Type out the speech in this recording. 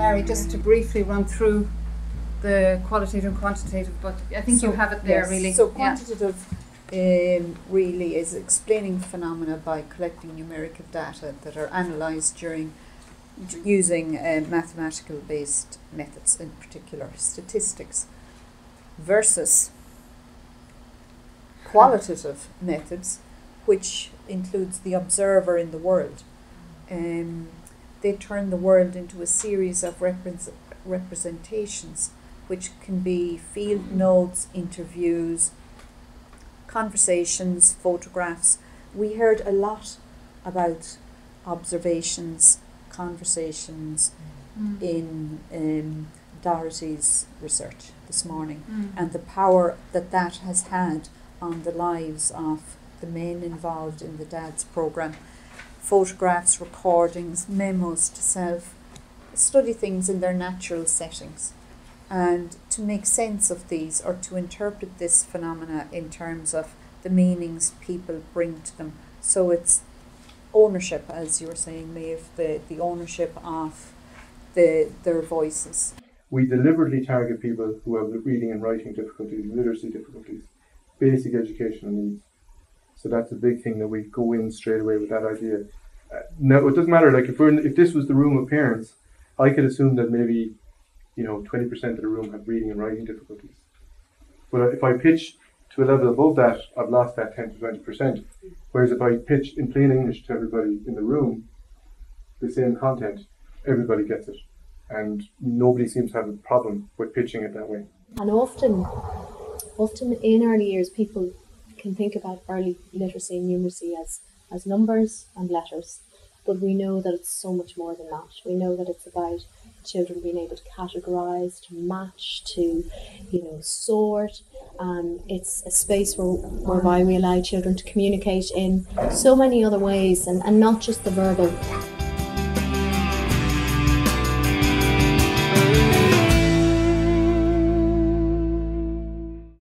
Mary, just to briefly run through the qualitative and quantitative, but I think you have it there, yes, really. So quantitative really is explaining phenomena by collecting numerical data that are analysed using mathematical based methods, in particular statistics, versus qualitative methods, which includes the observer in the world. They turn the world into a series of representations, which can be field notes, interviews, conversations, photographs. We heard a lot about observations, conversations in Doherty's research this morning, and the power that that has had on the lives of the men involved in the DADS programme. Photographs, recordings, memos to self, study things in their natural settings, and to make sense of these, or to interpret this phenomena in terms of the meanings people bring to them. So it's ownership, as you were saying, Maeve, the ownership of their voices. We deliberately target people who have reading and writing difficulties, literacy difficulties, basic educational needs. So that's a big thing that we go in straight away with that idea. Now, it doesn't matter, like if this was the room of parents, I could assume that maybe 20% of the room have reading and writing difficulties. But if I pitch to a level above that, I've lost that 10 to 20%. Whereas if I pitch in plain English to everybody in the room, the same content, everybody gets it. And nobody seems to have a problem with pitching it that way. And often in early years, people can think about early literacy and numeracy as numbers and letters. But we know that it's so much more than that. We know that it's about children being able to categorise, to match, to sort. It's a space whereby we allow children to communicate in so many other ways, and not just the verbal.